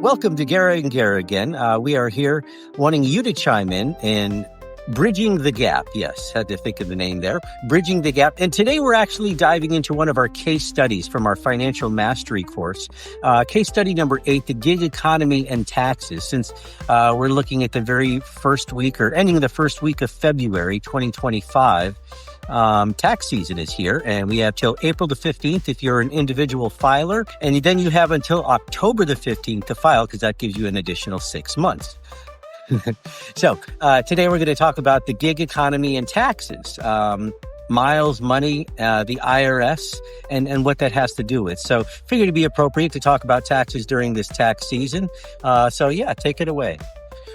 Welcome to Guerra Guerra again. We are here wanting you to chime in and Bridging the Gap. Yes, had to think of the name there. Bridging the Gap. And today we're actually diving into one of our case studies from our financial mastery course. Case study number 8, the gig economy and taxes. Since we're looking at the very first week or ending the first week of February 2025, tax season is here, and we have till April the 15th if you're an individual filer, and then you have until October the 15th to file because that gives you an additional 6 months. So today we're going to talk about the gig economy and taxes, miles, money, the IRS, and what that has to do with. So figured it'd be appropriate to talk about taxes during this tax season. So yeah, take it away.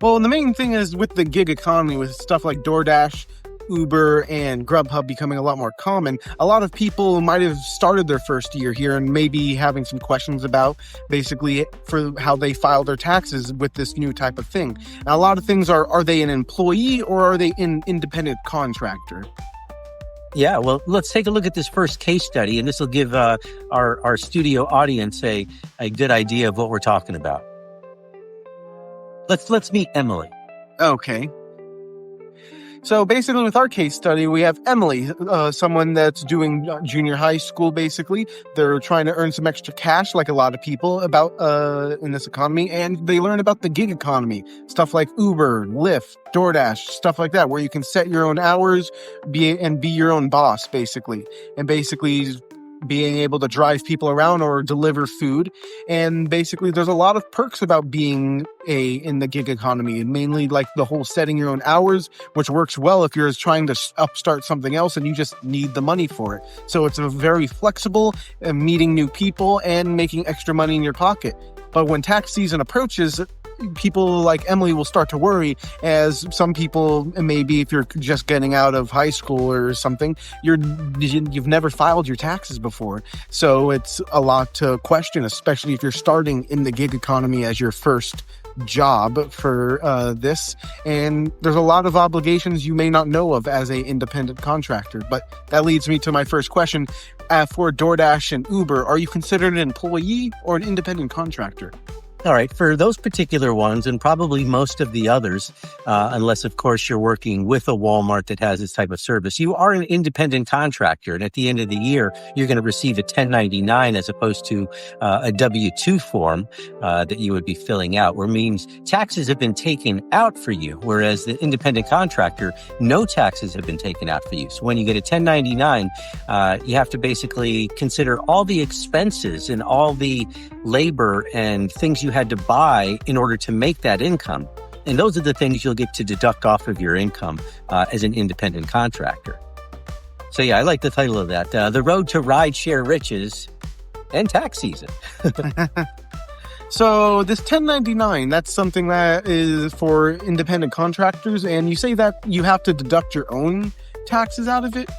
Well, the main thing is with the gig economy, with stuff like DoorDash, Uber, and Grubhub becoming a lot more common, a lot of people might have started their first year here and maybe having some questions about basically for how they file their taxes with this new type of thing. Now, a lot of things are they an employee or are they an independent contractor? Yeah, well, let's take a look at this first case study, and this will give our studio audience a good idea of what we're talking about. Let's meet Emily. Okay. So basically with our case study, we have Emily, someone that's doing junior high school, basically. They're trying to earn some extra cash like a lot of people about in this economy. And they learn about the gig economy, stuff like Uber, Lyft, DoorDash, stuff like that, where you can set your own hours be your own boss, basically. And basically being able to drive people around or deliver food. And basically there's a lot of perks about being in the gig economy, and mainly like the whole setting your own hours, which works well if you're trying to upstart something else and you just need the money for it. So it's a very flexible, meeting new people and making extra money in your pocket. But when tax season approaches, people like Emily will start to worry, as some people, maybe if you're just getting out of high school or something, you've never filed your taxes before. So it's a lot to question, especially if you're starting in the gig economy as your first job for this. And there's a lot of obligations you may not know of as an independent contractor. But that leads me to my first question. For DoorDash and Uber, are you considered an employee or an independent contractor? All right, for those particular ones, and probably most of the others, unless, of course, you're working with a Walmart that has this type of service, you are an independent contractor. And at the end of the year, you're going to receive a 1099 as opposed to a W-2 form that you would be filling out, where means taxes have been taken out for you, whereas the independent contractor, no taxes have been taken out for you. So when you get a 1099, you have to basically consider all the expenses and all the labor and things you had to buy in order to make that income. And those are the things you'll get to deduct off of your income as an independent contractor. So yeah, I like the title of that. The Road to Rideshare Riches and Tax Season. So this 1099, that's something that is for independent contractors. And you say that you have to deduct your own taxes out of it?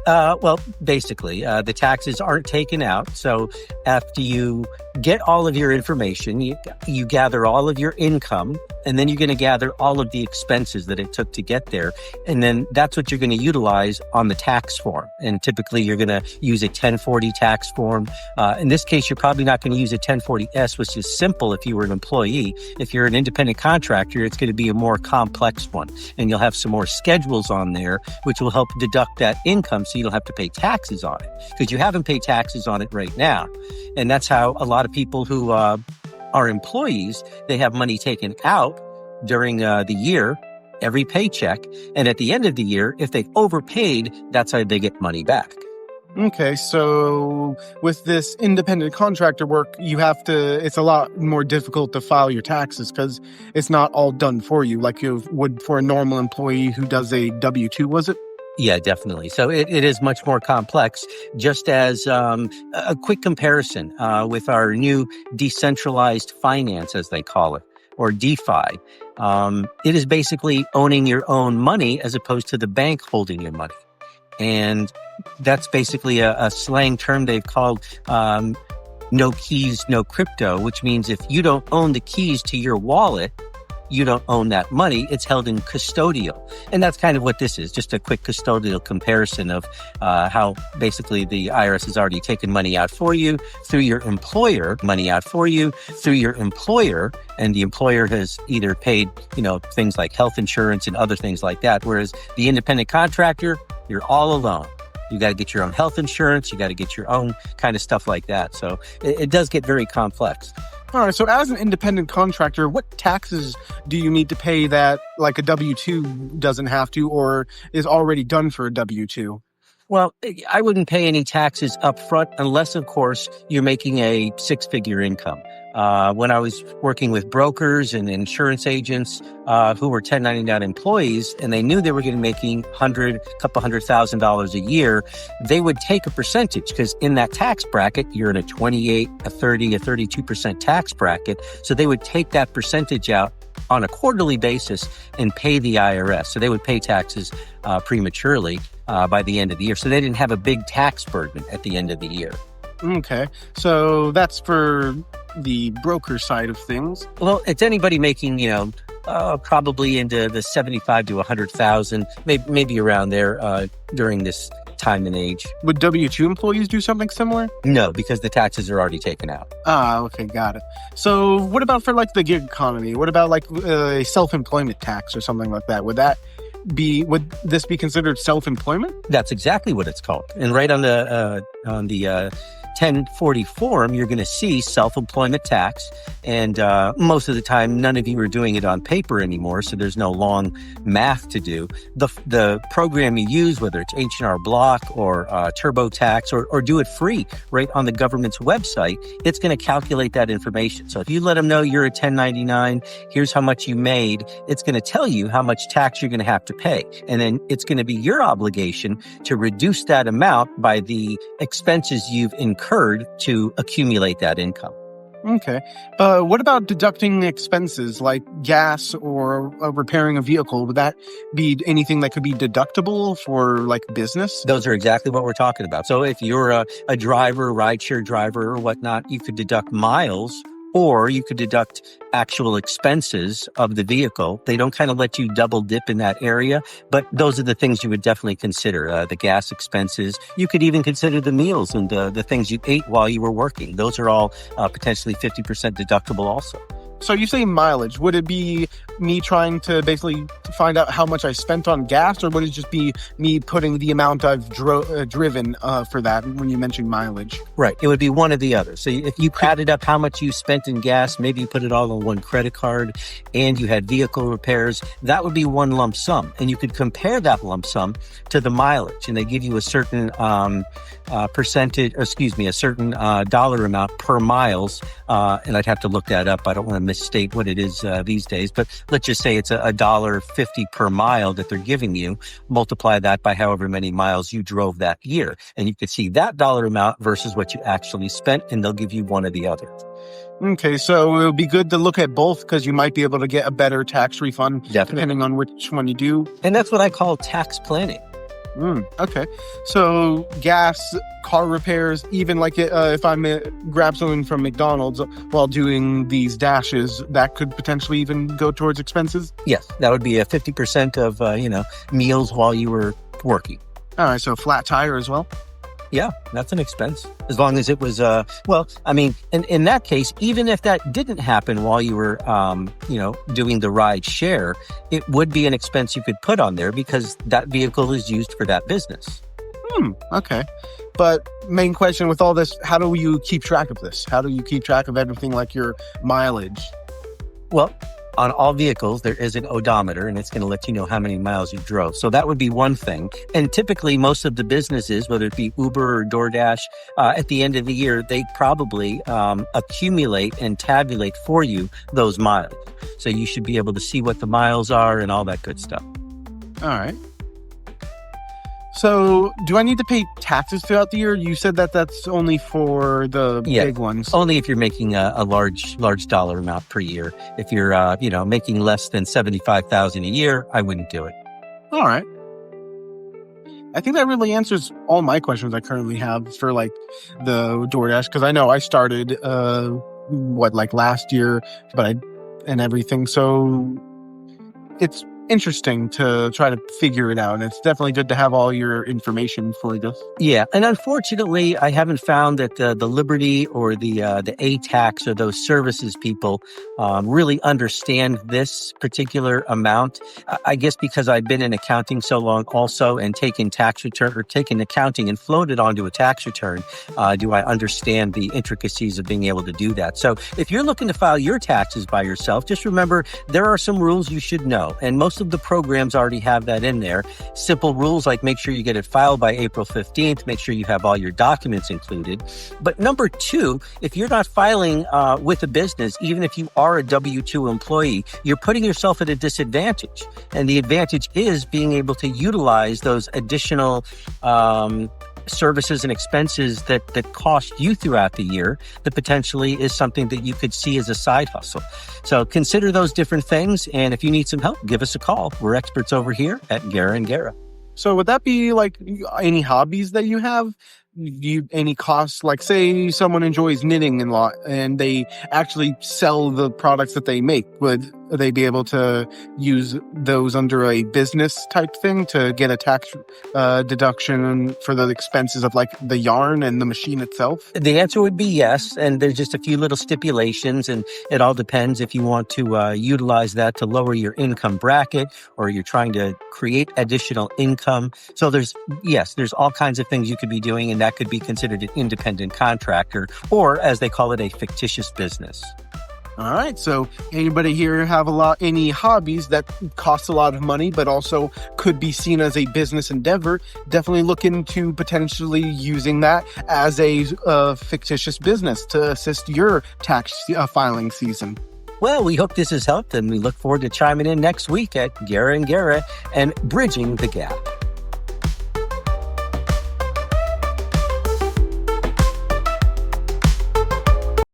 Well, basically, the taxes aren't taken out. So after you get all of your information, you gather all of your income, and then you're going to gather all of the expenses that it took to get there. And then that's what you're going to utilize on the tax form. And typically you're going to use a 1040 tax form. In this case, you're probably not going to use a 1040S, which is simple if you were an employee. If you're an independent contractor, it's going to be a more complex one. And you'll have some more schedules on there, which will help deduct that income so you don't have to pay taxes on it, because you haven't paid taxes on it right now. And that's how a lot of people who are employees, they have money taken out during the year, every paycheck. And at the end of the year, if they've overpaid, that's how they get money back. Okay, so with this independent contractor work, it's a lot more difficult to file your taxes because it's not all done for you like you would for a normal employee who does a W-2, was it? Yeah, definitely. So it is much more complex. Just as a quick comparison with our new decentralized finance, as they call it, or DeFi, it is basically owning your own money as opposed to the bank holding your money. And that's basically a slang term they've called no keys, no crypto, which means if you don't own the keys to your wallet, you don't own that money. It's held in custodial. And that's kind of what this is, just a quick custodial comparison of how basically the IRS has already taken money out for you through your employer, money out for you through your employer, and the employer has either paid, things like health insurance and other things like that. Whereas the independent contractor, you're all alone. You got to get your own health insurance. You got to get your own kind of stuff like that. So it does get very complex. All right. So as an independent contractor, what taxes do you need to pay that like a W-2 doesn't have to or is already done for a W-2? Well, I wouldn't pay any taxes up front unless, of course, you're making a six-figure income. When I was working with brokers and insurance agents who were 1099 employees and they knew they were going to be making $100,000 a year, they would take a percentage because in that tax bracket, you're in a 28, a 30, a 32% tax bracket. So they would take that percentage out on a quarterly basis and pay the IRS. So they would pay taxes prematurely by the end of the year. So they didn't have a big tax burden at the end of the year. Okay. So that's for the broker side of things. Well, it's anybody making, probably into the 75 to 100,000, maybe around there during this time and age. Would W-2 employees do something similar? No, because the taxes are already taken out. Okay, got it. So what about for like the gig economy? What about like a self-employment tax or something like that? Would this be considered self-employment? That's exactly what it's called. And right on the 1040 form, you're going to see self-employment tax. And most of the time, none of you are doing it on paper anymore, so there's no long math to do. The program you use, whether it's H&R Block or TurboTax or do it free right on the government's website, it's going to calculate that information. So if you let them know you're a 1099, here's how much you made, it's going to tell you how much tax you're going to have to pay. And then it's going to be your obligation to reduce that amount by the expenses you've incurred to accumulate that income. Okay. What about deducting expenses like gas or repairing a vehicle? Would that be anything that could be deductible for like business? Those are exactly what we're talking about. So if you're a driver, rideshare driver or whatnot, you could deduct miles or you could deduct actual expenses of the vehicle. They don't kind of let you double dip in that area, but those are the things you would definitely consider. The gas expenses. You could even consider the meals and the things you ate while you were working. Those are all potentially 50% deductible also. So you say mileage. Would it be me trying to basically find out how much I spent on gas, or would it just be me putting the amount I've driven for that when you mentioned mileage? Right. It would be one or the other. So if you added up how much you spent in gas, maybe you put it all on one credit card and you had vehicle repairs, that would be one lump sum. And you could compare that lump sum to the mileage, and they give you a certain a certain dollar amount per miles. And I'd have to look that up. I don't want to misstate what it is these days, but let's just say it's $1.50 per mile that they're giving you. Multiply that by however many miles you drove that year. And you can see that dollar amount versus what you actually spent, and they'll give you one or the other. Okay, so it would be good to look at both because you might be able to get a better tax refund depending on which one you do. And that's what I call tax planning. Okay. So gas, car repairs, even like if I grab something from McDonald's while doing these dashes, that could potentially even go towards expenses? Yes, that would be a 50% of, meals while you were working. All right, so flat tire as well? Yeah, that's an expense. As long as it was, in that case, even if that didn't happen while you were, doing the ride share, it would be an expense you could put on there because that vehicle is used for that business. Okay. But main question with all this, how do you keep track of this? How do you keep track of everything like your mileage? Well, on all vehicles, there is an odometer, and it's going to let you know how many miles you drove. So that would be one thing. And typically, most of the businesses, whether it be Uber or DoorDash, at the end of the year, they probably accumulate and tabulate for you those miles. So you should be able to see what the miles are and all that good stuff. All right. So do I need to pay taxes throughout the year? You said that that's only for the big ones. Only if you're making a large dollar amount per year. If you're, making less than $75,000 a year, I wouldn't do it. All right. I think that really answers all my questions I currently have for like the DoorDash, because I know I started, last year, but and everything. So it's interesting to try to figure it out. And it's definitely good to have all your information for this. Yeah, and unfortunately, I haven't found that the Liberty or the A-Tax or those services people really understand this particular amount. I guess because I've been in accounting so long also and taken accounting and floated onto a tax return, do I understand the intricacies of being able to do that. So if you're looking to file your taxes by yourself, just remember there are some rules you should know. And most of the programs already have that in there. Simple rules like make sure you get it filed by April 15th, make sure you have all your documents included. But number two, if you're not filing with a business, even if you are a W-2 employee, you're putting yourself at a disadvantage. And the advantage is being able to utilize those additional services and expenses that cost you throughout the year that potentially is something that you could see as a side hustle. So consider those different things. And if you need some help, give us a call. We're experts over here at Guerra Guerra. So would that be like any hobbies that you have? Any costs? Like say someone enjoys knitting a lot and they actually sell the products that they make. Would they be able to use those under a business type thing to get a tax deduction for the expenses of like the yarn and the machine itself? The answer would be yes. And there's just a few little stipulations, and it all depends if you want to utilize that to lower your income bracket or you're trying to create additional income. So there's all kinds of things you could be doing, and that could be considered an independent contractor, or as they call it, a fictitious business. All right. So anybody here have any hobbies that cost a lot of money, but also could be seen as a business endeavor? Definitely look into potentially using that as a fictitious business to assist your tax filing season. Well, we hope this has helped, and we look forward to chiming in next week at Guerra Guerra and Bridging the Gap.